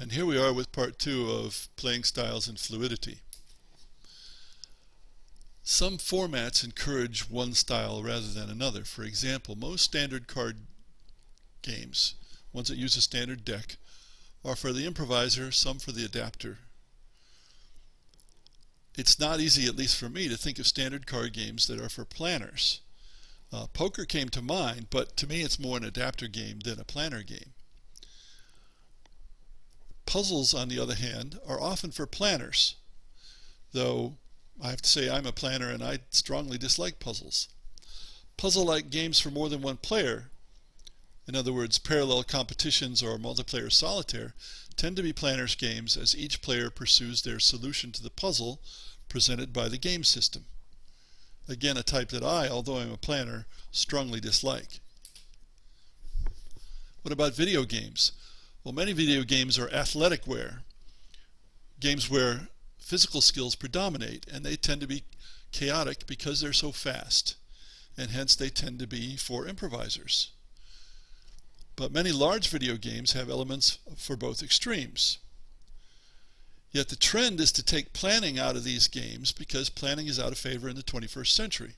And here we are with part 2 of playing styles in Fluidity. Some formats encourage one style rather than another. For example, most standard card games, ones that use a standard deck, are for the improviser, some for the adapter. It's not easy, at least for me, to think of standard card games that are for planners. Poker came to mind, but to me it's more an adapter game than a planner game. Puzzles, on the other hand, are often for planners, though I have to say I'm a planner and I strongly dislike puzzles. Puzzle-like games for more than one player, in other words parallel competitions or multiplayer solitaire, tend to be planners' games as each player pursues their solution to the puzzle presented by the game system. Again, a type that I, although I'm a planner, strongly dislike. What about video games? Well, many video games are athletic-ware, games where physical skills predominate, and they tend to be chaotic because they're so fast, and hence they tend to be for improvisers. But many large video games have elements for both extremes. Yet the trend is to take planning out of these games because planning is out of favor in the 21st century.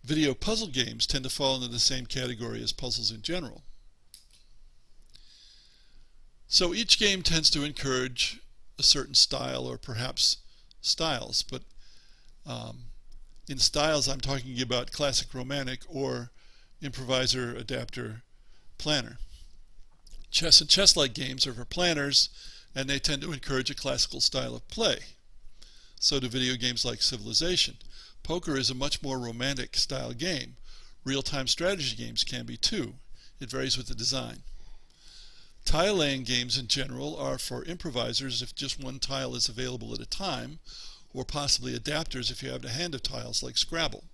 Video puzzle games tend to fall into the same category as puzzles in general. So each game tends to encourage a certain style or perhaps styles, but in styles I'm talking about classic romantic or improviser, adapter, planner. Chess and chess-like games are for planners, and they tend to encourage a classical style of play. So do video games like Civilization. Poker is a much more romantic style game. Real-time strategy games can be too. It varies with the design. Tile-laying games in general are for improvisers if just one tile is available at a time, or possibly adapters if you have a hand of tiles like Scrabble.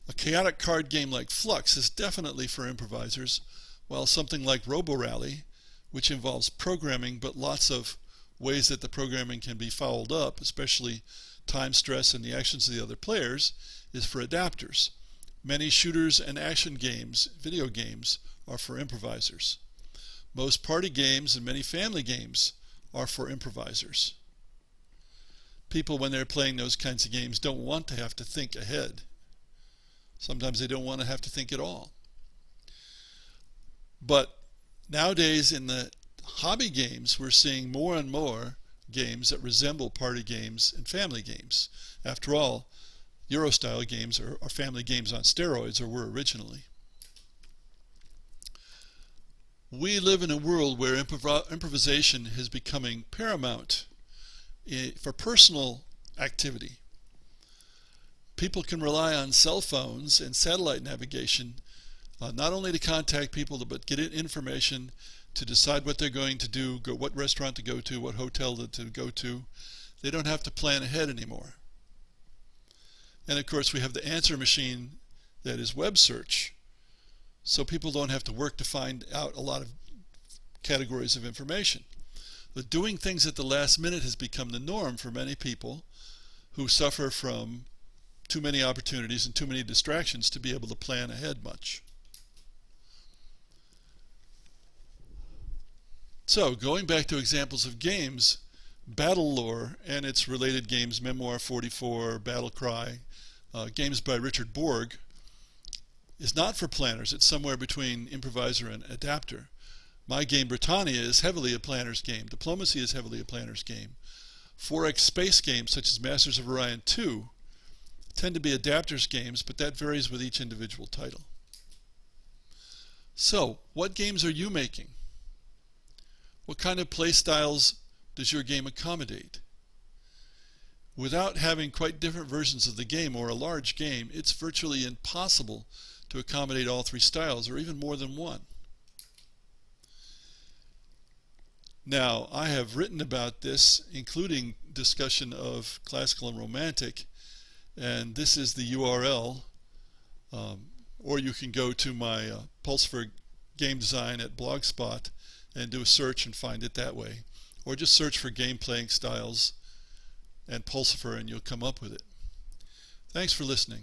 A chaotic card game like Flux is definitely for improvisers, while something like Robo-Rally, which involves programming but lots of ways that the programming can be fouled up, especially time stress and the actions of the other players, is for adapters. Many shooters and action games, video games, are for improvisers. Most party games and many family games are for improvisers. People, when they're playing those kinds of games, don't want to have to think ahead. Sometimes they don't want to have to think at all. But nowadays in the hobby games, we're seeing more and more games that resemble party games and family games. After all, Euro-style games are family games on steroids, or were originally. We live in a world where improvisation is becoming paramount for personal activity. People can rely on cell phones and satellite navigation not only to contact people, but get information, to decide what they're going to do, what restaurant to go to, what hotel to go to. They don't have to plan ahead anymore. And of course we have the answer machine that is web search, so people don't have to work to find out a lot of categories of information. But doing things at the last minute has become the norm for many people who suffer from too many opportunities and too many distractions to be able to plan ahead much. So, going back to examples of games, Battle Lore and its related games, Memoir 44, Battle Cry, games by Richard Borg, is not for planners. It's somewhere between improviser and adapter. My game, Britannia, is heavily a planner's game. Diplomacy is heavily a planner's game. 4X space games, such as Masters of Orion 2, tend to be adapters' games, but that varies with each individual title. So, what games are you making? What kind of play styles does your game accommodate? Without having quite different versions of the game or a large game, it's virtually impossible to accommodate all three styles, or even more than one. Now, I have written about this, including discussion of classical and romantic, and this is the URL, or you can go to my Pulse for Game Design at Blogspot and do a search and find it that way, or just search for game playing styles and Pulsifer and you'll come up with it. Thanks for listening.